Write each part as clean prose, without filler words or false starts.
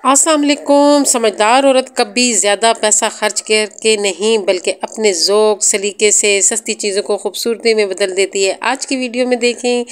अस्सलाम वालेकुम। समझदार औरत कभी ज़्यादा पैसा खर्च करके नहीं बल्कि अपने ज़ौक़ सलीके से सस्ती चीज़ों को खूबसूरती में बदल देती है। आज की वीडियो में देखें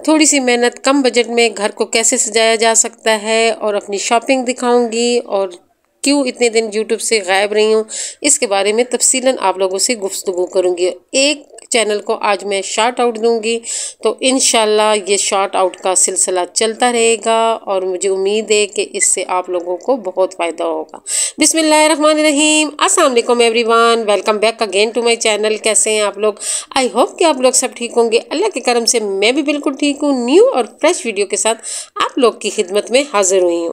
थोड़ी सी मेहनत कम बजट में घर को कैसे सजाया जा सकता है और अपनी शॉपिंग दिखाऊंगी और क्यों इतने दिन यूट्यूब से गायब रही हूँ इसके बारे में तफसीलन आप लोगों से गुफ्तगू करूँगी। एक चैनल को आज मैं शार्ट आउट दूंगी तो इंशाल्लाह ये शार्ट आउट का सिलसिला चलता रहेगा और मुझे उम्मीद है कि इससे आप लोगों को बहुत फ़ायदा होगा। बिस्मिल्लाहिर्रहमानिर्रहीम। अस्सलाम वालेकुम everyone, welcome back again to my channel. कैसे हैं आप लोग? आई होप कि आप लोग सब ठीक होंगे। अल्लाह के करम से मैं भी बिल्कुल ठीक हूँ। न्यू और फ्रेश वीडियो के साथ आप लोग की खिदमत में हाजिर हुई हूँ।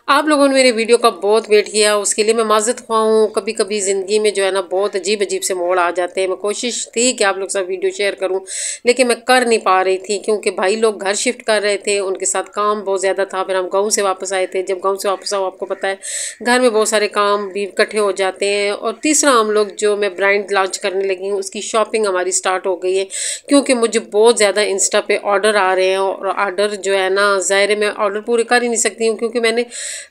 आप लोगों ने मेरे वीडियो का बहुत वेट किया, उसके लिए मैं माज़रत ख्वाह हूँ। कभी कभी ज़िंदगी में जो है ना बहुत अजीब अजीब से मोड़ आ जाते हैं। मैं कोशिश थी कि आप लोग सब वीडियो शेयर करूँ लेकिन मैं कर नहीं पा रही थी क्योंकि भाई लोग घर शिफ्ट कर रहे थे, उनके साथ काम बहुत ज़्यादा था। फिर हम गाँव से वापस आए थे। जब गाँव से वापस आओ आपको पता है घर में बहुत सारे काम भी इकट्ठे हो जाते हैं। और तीसरा हम लोग जो मैं ब्रांड लॉन्च करने लगी हूँ उसकी शॉपिंग हमारी स्टार्ट हो गई है क्योंकि मुझे बहुत ज़्यादा इंस्टा पे ऑर्डर आ रहे हैं और ऑर्डर जो है ना ज़ाहिर है मैं ऑर्डर पूरे कर ही नहीं सकती हूँ क्योंकि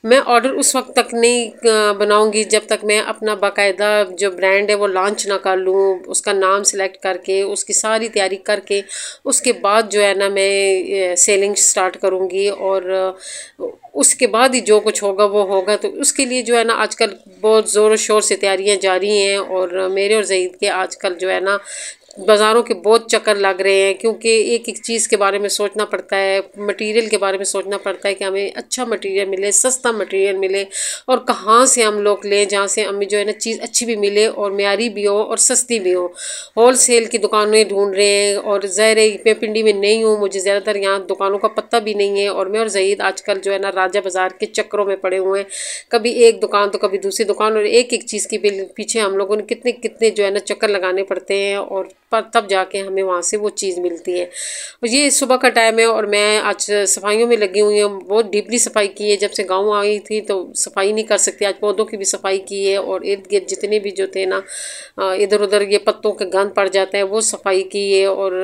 मैं ऑर्डर उस वक्त तक नहीं बनाऊंगी जब तक मैं अपना बाकायदा जो ब्रांड है वो लॉन्च ना कर लूँ, उसका नाम सिलेक्ट करके उसकी सारी तैयारी करके उसके बाद जो है ना मैं सेलिंग स्टार्ट करूँगी और उसके बाद ही जो कुछ होगा वो होगा। तो उसके लिए जो है ना आजकल बहुत ज़ोर शोर से तैयारियां जारी हैं और मेरे और ज़ईद के आजकल जो है ना बाज़ारों के बहुत चक्कर लग रहे हैं क्योंकि एक एक चीज़ के बारे में सोचना पड़ता है, मटेरियल के बारे में सोचना पड़ता है कि हमें अच्छा मटेरियल मिले, सस्ता मटेरियल मिले और कहाँ से हम लोग लें जहाँ से हमें जो है ना चीज़ अच्छी भी मिले और म्यारी भी हो और सस्ती भी हो। होल सेल की दुकानें ढूंढ रहे हैं और ज़ाहिर है मैं पिंडी में नहीं हूँ, मुझे ज़्यादातर यहाँ दुकानों का पता भी नहीं है और मैं और ज़ईद आजकल जो है ना राजा बाज़ार के चक्करों में पड़े हुए हैं। कभी एक दुकान तो कभी दूसरी दुकान और एक एक चीज़ के पीछे हम लोगों ने कितने कितने जो है ना चक्कर लगाने पड़ते हैं और पर तब जाके हमें वहाँ से वो चीज़ मिलती है। ये सुबह का टाइम है और मैं आज सफाइयों में लगी हुई हूँ। बहुत डीपली सफाई की है, जब से गांव आई थी तो सफाई नहीं कर सकती। आज पौधों की भी सफाई की है और इर्द गिर्द जितने भी जो थे ना इधर उधर ये पत्तों के गंद पड़ जाता है वो सफाई की है। और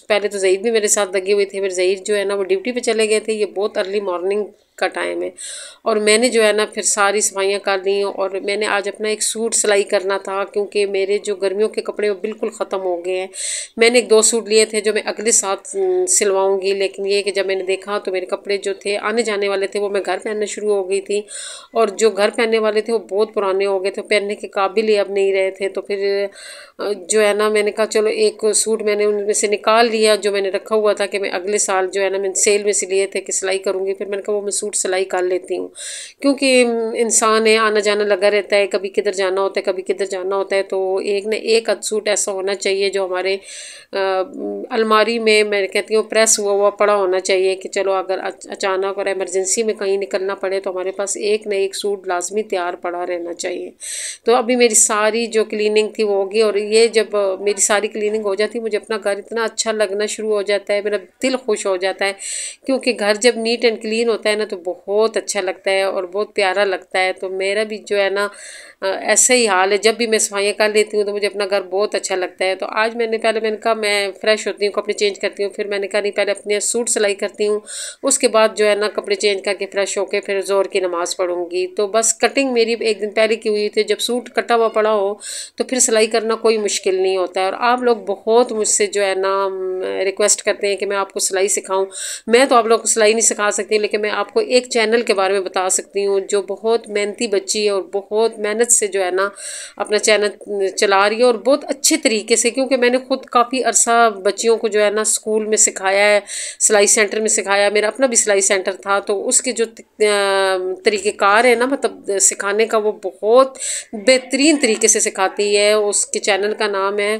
पहले तो ज़ईद भी मेरे साथ लगे हुए थे, फिर ज़ईद जो है ना वो ड्यूटी पे चले गए थे। ये बहुत अर्ली मॉर्निंग का टाइम है और मैंने जो है ना फिर सारी सफाइयाँ कर ली और मैंने आज अपना एक सूट सिलाई करना था क्योंकि मेरे जो गर्मियों के कपड़े वो बिल्कुल ख़त्म हो गए हैं। मैंने एक दो सूट लिए थे जो मैं अगले साथ सिलवाऊंगी, लेकिन ये कि जब मैंने देखा तो मेरे कपड़े जो थे आने जाने वाले थे वो मैं घर पहनने शुरू हो गई थी और जो घर पहनने वाले थे वो बहुत पुराने हो गए थे, पहनने के काबिल ही अब नहीं रहे थे। तो फिर जो है ना मैंने कहा चलो एक सूट मैंने उनमें से निकाल लिया जो मैंने रखा हुआ था कि मैं अगले साल जो है ना मैंने सेल में से लिए थे कि सिलाई करूँगी। फिर मैंने कहा वो मैं सूट सिलाई कर लेती हूँ क्योंकि इंसान है आना जाना लगा रहता है, कभी किधर जाना होता है कभी किधर जाना होता है। तो एक न एक अध सूट ऐसा होना चाहिए जो हमारे अलमारी में मैं कहती हूँ प्रेस हुआ हुआ पड़ा होना चाहिए कि चलो अगर अचानक और इमरजेंसी में कहीं निकलना पड़े तो हमारे पास एक न एक सूट लाजमी तैयार पड़ा रहना चाहिए। तो अभी मेरी सारी जो क्लीनिंग थी वो होगी और ये जब मेरी सारी क्लीनिंग हो जाती है मुझे अपना घर इतना अच्छा लगना शुरू हो जाता है, मेरा दिल खुश हो जाता है क्योंकि घर जब नीट एंड क्लीन होता है ना तो बहुत अच्छा लगता है और बहुत प्यारा लगता है। तो मेरा भी जो है ना ऐसा ही हाल है, जब भी मैं सफाइयाँ कर लेती हूँ तो मुझे अपना घर बहुत अच्छा लगता है। तो आज मैंने कहा मैं फ़्रेश होती हूँ, कपड़े चेंज करती हूँ, फिर मैंने कहा नहीं पहले अपने सूट सिलाई करती हूँ, उसके बाद जो है ना कपड़े चेंज करके फ़्रेश होकर फिर ज़ोर की नमाज़ पढ़ूँगी। तो बस कटिंग मेरी एक दिन पहले की हुई थी, जब सूट कटा हुआ पड़ा हो तो फिर सिलाई करना कोई मुश्किल नहीं होता है। और आप लोग बहुत मुझसे जो है ना रिक्वेस्ट करते हैं कि मैं आपको सिलाई सिखाऊँ। मैं तो आप लोग को सिलाई नहीं सिखा सकती लेकिन मैं आपको एक चैनल के बारे में बता सकती हूँ जो बहुत मेहनती बच्ची है और बहुत मेहनत से जो है ना अपना चैनल चला रही है और बहुत अच्छे तरीके से, क्योंकि मैंने खुद काफ़ी अरसा बच्चियों को जो है ना स्कूल में सिखाया है, सिलाई सेंटर में सिखाया, मेरा अपना भी सिलाई सेंटर था। तो उसके जो तरीक़ेकार है ना मतलब सिखाने का वो बहुत बेहतरीन तरीके से सिखाती है। उसके चैनल का नाम है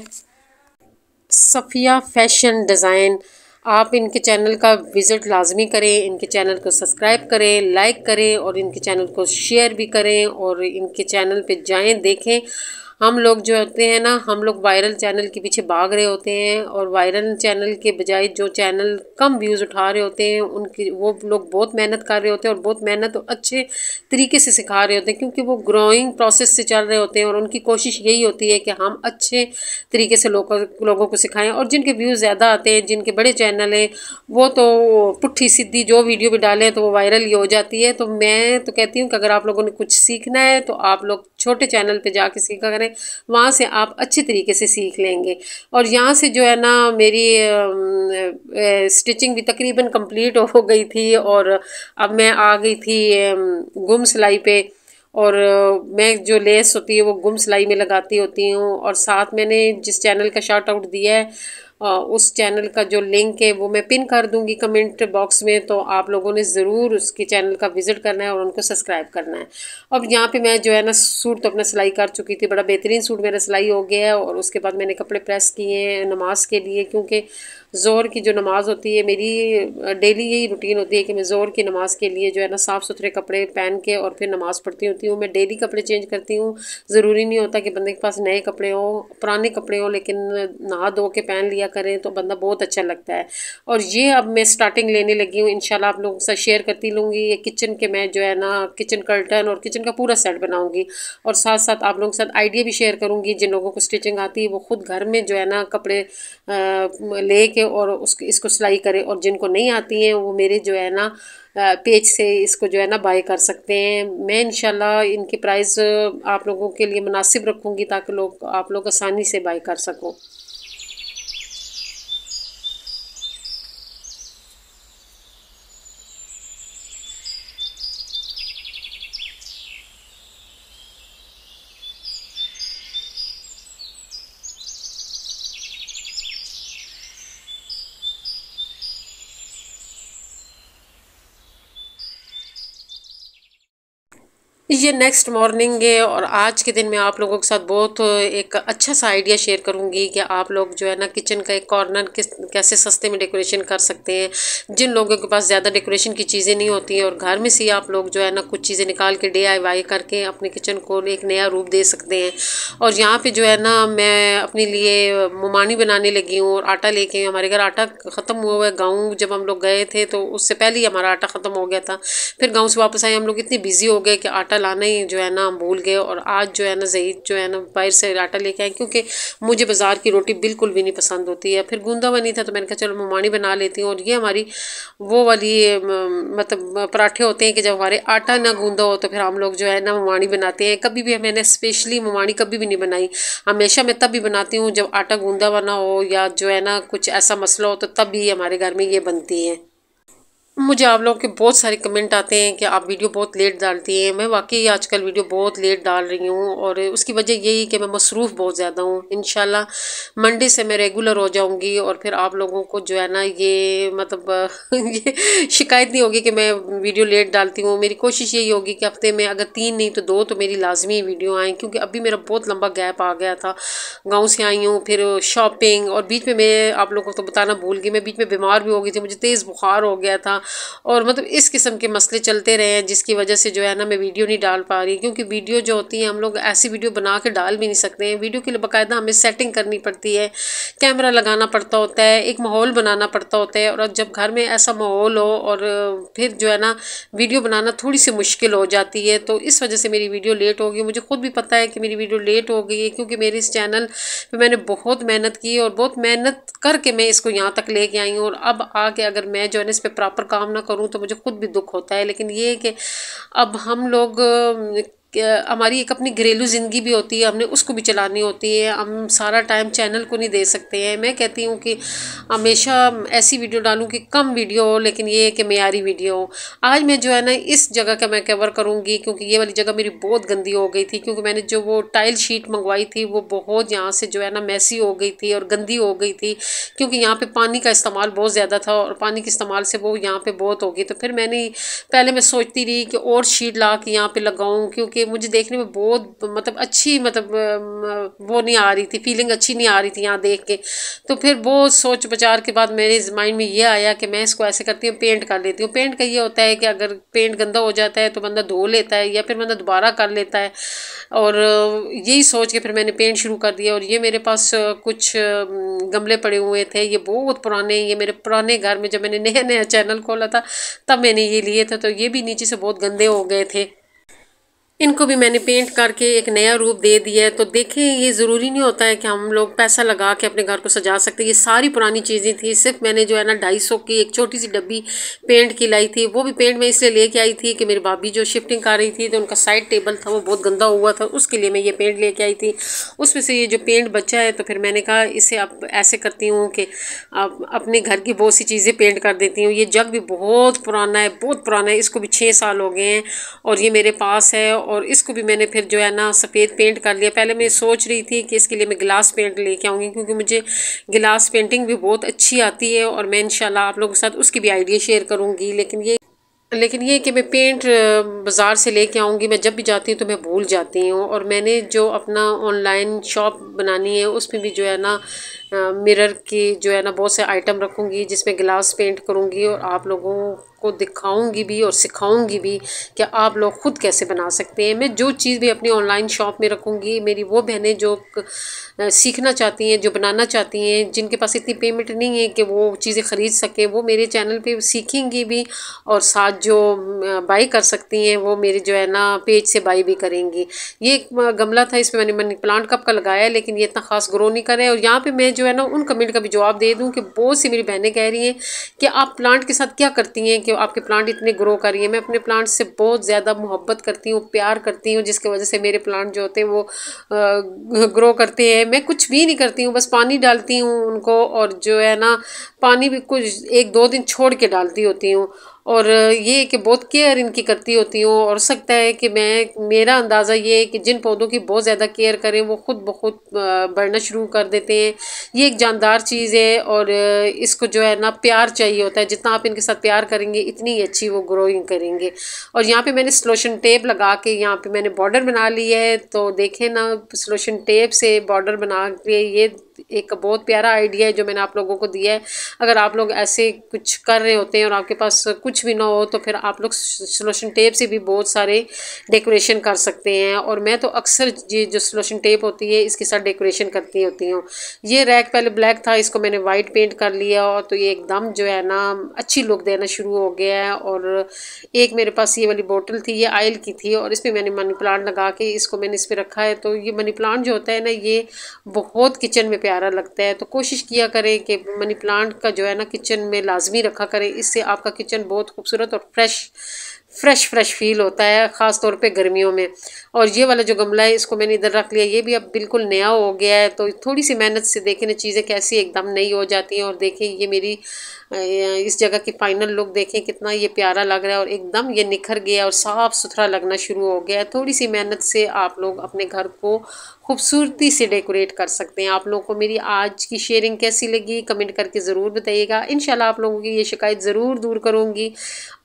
सफ़िया फैशन डिज़ाइन। आप इनके चैनल का विज़िट लाजमी करें, इनके चैनल को सब्सक्राइब करें, लाइक करें और इनके चैनल को शेयर भी करें और इनके चैनल पे जाएं, देखें। हम लोग जो होते हैं ना, हम लोग वायरल चैनल के पीछे भाग रहे होते हैं और वायरल चैनल के बजाय जो चैनल कम व्यूज़ उठा रहे होते हैं उनकी वो लोग बहुत मेहनत कर रहे होते हैं और बहुत मेहनत और अच्छे तरीके से सिखा रहे होते हैं, क्योंकि वो ग्रोइंग प्रोसेस से चल रहे होते हैं और उनकी कोशिश यही होती है कि हम अच्छे तरीके से लोगों को सिखाएं। और जिनके व्यूज़ ज़्यादा आते हैं, जिनके बड़े चैनल हैं, वो तो पुट्ठी सीधी जो वीडियो भी डालें तो वो वायरल ही हो जाती है। तो मैं तो कहती हूँ कि अगर आप लोगों ने कुछ सीखना है तो आप लोग छोटे चैनल पे जाके सीखा करें, वहाँ से आप अच्छे तरीके से सीख लेंगे। और यहाँ से जो है ना मेरी स्टिचिंग भी तकरीबन कंप्लीट हो गई थी और अब मैं आ गई थी गुम सिलाई पे। और मैं जो लेस होती है वो गुम सिलाई में लगाती होती हूँ। और साथ मैंने जिस चैनल का शार्ट आउट दिया है उस चैनल का जो लिंक है वो मैं पिन कर दूंगी कमेंट बॉक्स में, तो आप लोगों ने ज़रूर उसके चैनल का विज़िट करना है और उनको सब्सक्राइब करना है। अब यहाँ पे मैं जो है ना सूट तो अपना सिलाई कर चुकी थी, बड़ा बेहतरीन सूट मेरा सिलाई हो गया है। और उसके बाद मैंने कपड़े प्रेस किए हैं नमाज के लिए, क्योंकि ज़ोर की जो नमाज़ होती है मेरी डेली यही रूटीन होती है कि मैं ज़ोर की नमाज़ के लिए जो है ना साफ़ सुथरे कपड़े पहन के और फिर नमाज़ पढ़ती होती हूँ। मैं डेली कपड़े चेंज करती हूँ, ज़रूरी नहीं होता कि बंदे के पास नए कपड़े हों, पुराने कपड़े हों, लेकिन नहा धो के पहन लिया करें तो बंदा बहुत अच्छा लगता है। और ये अब मैं स्टार्टिंग लेने लगी हूँ, इंशाल्लाह आप लोगों के साथ शेयर करती लूँगी। ये किचन के मैं जो है ना किचन कर्टन और किचन का पूरा सेट बनाऊँगी और साथ साथ आप लोगों के साथ आइडिया भी शेयर करूँगी। जिन लोगों को स्टिचिंग आती है वो खुद घर में जो है ना कपड़े ले के और इसको सिलाई करें, और जिनको नहीं आती हैं वो मेरे जो है ना पेज से इसको जो है ना बाय कर सकते हैं। मैं इंशाल्लाह इनकी प्राइस आप लोगों के लिए मुनासिब रखूँगी ताकि आप लोग आसानी से बाय कर सकों। ये नेक्स्ट मॉर्निंग है और आज के दिन मैं आप लोगों के साथ बहुत एक अच्छा सा आइडिया शेयर करूंगी कि आप लोग जो है ना किचन का एक कॉर्नर कैसे सस्ते में डेकोरेशन कर सकते हैं। जिन लोगों के पास ज़्यादा डेकोरेशन की चीज़ें नहीं होती हैं और घर में से आप लोग जो है ना कुछ चीज़ें निकाल के DIY करके अपने किचन को एक नया रूप दे सकते हैं। और यहाँ पर जो है ना मैं अपने लिए मुमानी बनाने लगी हूँ और आटा लेके। हमारे घर आटा ख़त्म हुआ हुआ है, गाँव जब हम लोग गए थे तो उससे पहले ही हमारा आटा ख़त्म हो गया था। फिर गाँव से वापस आए हम लोग इतने बिजी हो गए कि आटा लाना ही जो है ना हम भूल गए। और आज जो है ना ज़हीद जो है ना बाहर से आटा लेके आए, क्योंकि मुझे बाज़ार की रोटी बिल्कुल भी नहीं पसंद होती है। फिर गूंदा हुआ नहीं था तो मैंने कहा चलो मुमानी बना लेती हूँ। और ये हमारी वो वाली मतलब पराठे होते हैं कि जब हमारे आटा ना गूंदा हो तो फिर हम लोग जो है ना मुमानी बनाते हैं। कभी भी मैंने स्पेशली मुमानी कभी भी नहीं बनाई, हमेशा मैं तब भी बनाती हूँ जब आटा गूंदा हुआ ना हो या जो है ना कुछ ऐसा मसला हो, तो तब भी हमारे घर में ये बनती है। मुझे आप लोगों के बहुत सारे कमेंट आते हैं कि आप वीडियो बहुत लेट डालती हैं। मैं वाकई आजकल वीडियो बहुत लेट डाल रही हूँ और उसकी वजह यही कि मैं मसरूफ़ बहुत ज़्यादा हूँ। इंशाल्लाह मंडे से मैं रेगुलर हो जाऊँगी और फिर आप लोगों को जो है ना ये मतलब ये शिकायत नहीं होगी कि मैं वीडियो लेट डालती हूँ। मेरी कोशिश यही होगी कि हफ्ते में अगर 3 नहीं तो 2 तो मेरी लाजमी वीडियो आएँ, क्योंकि अभी मेरा बहुत लंबा गैप आ गया था। गाँव से आई हूँ, फिर शॉपिंग, और बीच में मैं आप लोगों को तो बताना भूल गई, मैं बीच में बीमार भी हो गई थी, मुझे तेज़ बुखार हो गया था और मतलब इस किस्म के मसले चलते रहे हैं जिसकी वजह से जो है ना मैं वीडियो नहीं डाल पा रही। क्योंकि वीडियो जो होती है हम लोग ऐसी वीडियो बना के डाल भी नहीं सकते हैं, वीडियो के लिए बाकायदा हमें सेटिंग करनी पड़ती है, कैमरा लगाना पड़ता होता है, एक माहौल बनाना पड़ता होता है। और जब घर में ऐसा माहौल हो और फिर जो है ना वीडियो बनाना थोड़ी सी मुश्किल हो जाती है, तो इस वजह से मेरी वीडियो लेट हो गई। मुझे खुद भी पता है कि मेरी वीडियो लेट हो गई है, क्योंकि मेरे इस चैनल पर मैंने बहुत मेहनत की और बहुत मेहनत करके मैं इसको यहाँ तक लेके आई हूँ। और अब आके अगर मैं जो है ना इस पर प्रॉपर काम ना करूँ तो मुझे खुद भी दुख होता है। लेकिन ये है कि अब हम लोग हमारी एक अपनी घरेलू ज़िंदगी भी होती है, हमने उसको भी चलानी होती है, हम सारा टाइम चैनल को नहीं दे सकते हैं। मैं कहती हूँ कि हमेशा ऐसी वीडियो डालूँ कि कम वीडियो हो, लेकिन ये है कि मेयारी वीडियो हो। आज मैं जो है ना इस जगह का मैं कवर करूँगी, क्योंकि ये वाली जगह मेरी बहुत गंदी हो गई थी, क्योंकि मैंने जो वो टाइल शीट मंगवाई थी वो बहुत यहाँ से जो है ना मैसी हो गई थी और गंदी हो गई थी, क्योंकि यहाँ पे पानी का इस्तेमाल बहुत ज़्यादा था और पानी के इस्तेमाल से वो यहाँ पे बहुत हो गई। तो फिर पहले मैं सोचती रही कि और शीट ला के यहाँ पे लगाऊँ, क्योंकि ये मुझे देखने में बहुत मतलब अच्छी मतलब वो नहीं आ रही थी, फीलिंग अच्छी नहीं आ रही थी यहाँ देख के। तो फिर बहुत सोच विचार के बाद मेरे माइंड में ये आया कि मैं इसको ऐसे करती हूँ, पेंट कर लेती हूँ। पेंट का ये होता है कि अगर पेंट गंदा हो जाता है तो बंदा धो लेता है या फिर बंदा दोबारा कर लेता है। और यही सोच के फिर मैंने पेंट शुरू कर दिया। और ये मेरे पास कुछ गमले पड़े हुए थे, ये बहुत पुराने, ये मेरे पुराने घर में जब मैंने नया नया चैनल खोला था तब मैंने ये लिए थे। तो ये भी नीचे से बहुत गंदे हो गए थे, इनको भी मैंने पेंट करके एक नया रूप दे दिया है। तो देखें, ये ज़रूरी नहीं होता है कि हम लोग पैसा लगा के अपने घर को सजा सकते हैं। ये सारी पुरानी चीज़ें थी, सिर्फ मैंने जो है ना 250 की एक छोटी सी डब्बी पेंट की लाई थी। वो भी पेंट मैं इसलिए लेके आई थी कि मेरी भाभी जो शिफ्टिंग कर रही थी तो उनका साइड टेबल था वो बहुत गंदा हुआ था, उसके लिए मैं ये पेंट लेके आई थी। उसमें से ये जो पेंट बचा है तो फिर मैंने कहा इसे अब ऐसे करती हूँ कि अपने घर की बहुत सी चीज़ें पेंट कर देती हूँ। ये जग भी बहुत पुराना है, बहुत पुराना है, इसको भी 6 साल हो गए हैं और ये मेरे पास है। और इसको भी मैंने फिर जो है ना सफ़ेद पेंट कर लिया। पहले मैं सोच रही थी कि इसके लिए मैं गिलास पेंट लेके आऊँगी, क्योंकि मुझे गिलास पेंटिंग भी बहुत अच्छी आती है और मैं इंशाल्लाह आप लोगों के साथ उसकी भी आइडिया शेयर करूँगी। लेकिन ये कि मैं पेंट बाज़ार से लेके आऊँगी, मैं जब भी जाती हूँ तो मैं भूल जाती हूँ। और मैंने जो अपना ऑनलाइन शॉप बनानी है उसमें भी जो है ना मिरर की जो है ना बहुत से आइटम रखूँगी जिसमें गिलास पेंट करूँगी और आप लोगों को दिखाऊंगी भी और सिखाऊंगी भी कि आप लोग खुद कैसे बना सकते हैं। मैं जो चीज़ भी अपनी ऑनलाइन शॉप में रखूँगी, मेरी वो बहनें जो सीखना चाहती हैं, जो बनाना चाहती हैं, जिनके पास इतनी पेमेंट नहीं है कि वो चीज़ें ख़रीद सकें, वो मेरे चैनल पे सीखेंगी भी और साथ जो बाई कर सकती हैं वो मेरे जो है ना पेज से बाई भी करेंगी। ये एक गमला था, इसमें मैंने मनी प्लांट कब का लगाया है लेकिन ये इतना खास ग्रो नहीं कर रहा है। और यहाँ पे मैं जो है ना उन कमेंट का भी जवाब दे दूँ कि बहुत सी मेरी बहनें कह रही हैं कि आप प्लांट के साथ क्या करती हैं कि आपके प्लांट इतने ग्रो कर रही है। मैं अपने प्लांट से बहुत ज़्यादा मोहब्बत करती हूँ, प्यार करती हूँ, जिसकी वजह से मेरे प्लांट जो होते हैं वो ग्रो करते हैं। मैं कुछ भी नहीं करती हूँ, बस पानी डालती हूँ उनको और जो है ना पानी भी कुछ 1-2 दिन छोड़ के डालती होती हूँ। और ये कि बहुत केयर इनकी करती होती हूँ। और सकता है कि मेरा अंदाज़ा ये है कि जिन पौधों की बहुत ज़्यादा केयर करें वो खुद ब खुद बढ़ना शुरू कर देते हैं। ये एक जानदार चीज़ है और इसको जो है ना प्यार चाहिए होता है। जितना आप इनके साथ प्यार करेंगे इतनी अच्छी वो ग्रोइंग करेंगे। और यहाँ पे मैंने स्लोशन टेप लगा के यहाँ पे मैंने बॉर्डर बना ली है। तो देखें ना, स्लोशन टेप से बॉर्डर बना के ये एक बहुत प्यारा आइडिया है जो मैंने आप लोगों को दिया है। अगर आप लोग ऐसे कुछ कर रहे होते हैं और आपके पास कुछ भी ना हो तो फिर आप लोग सलोशन टेप से भी बहुत सारे डेकोरेशन कर सकते हैं। और मैं तो अक्सर ये जो सलोशन टेप होती है इसके साथ डेकोरेशन करती होती हूँ। ये रैक पहले ब्लैक था, इसको मैंने वाइट पेंट कर लिया और तो ये एकदम जो है ना अच्छी लुक देना शुरू हो गया है। और एक मेरे पास ये वाली बोतल थी, ये ऑयल की थी और इसमें मैंने मनी प्लांट लगा के इसको मैंने इस पर रखा है। तो ये मनी प्लांट जो होता है ना ये बहुत किचन में प्यारा लगता है। तो कोशिश किया करें कि मनी प्लांट का जो है ना किचन में लाजमी रखा करें, इससे आपका किचन बहुत खूबसूरत और फ्रेश फील होता है, ख़ास तौर पे गर्मियों में। और ये वाला जो गमला है इसको मैंने इधर रख लिया, ये भी अब बिल्कुल नया हो गया है। तो थोड़ी सी मेहनत से देखें ना चीज़ें कैसी एकदम नई हो जाती हैं। और देखें ये मेरी इस जगह की फाइनल लुक देखें कितना ये प्यारा लग रहा है और एकदम ये निखर गया और साफ़ सुथरा लगना शुरू हो गया है। थोड़ी सी मेहनत से आप लोग अपने घर को खूबसूरती से डेकोरेट कर सकते हैं। आप लोगों को मेरी आज की शेयरिंग कैसी लगी कमेंट करके ज़रूर बताइएगा। इंशाल्लाह आप लोगों की ये शिकायत ज़रूर दूर करूँगी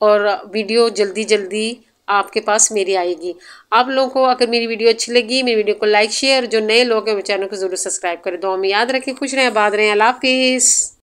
और वीडियो जल्दी आपके पास मेरी आएगी। आप लोगों को अगर मेरी वीडियो अच्छी लगी, मेरी वीडियो को लाइक शेयर, जो नए लोग हैं वो चैनल को ज़रूर सब्सक्राइब करें। दुआ में याद रखें, खुश रहें, आबाद रहें, अल्लाह हाफिज़।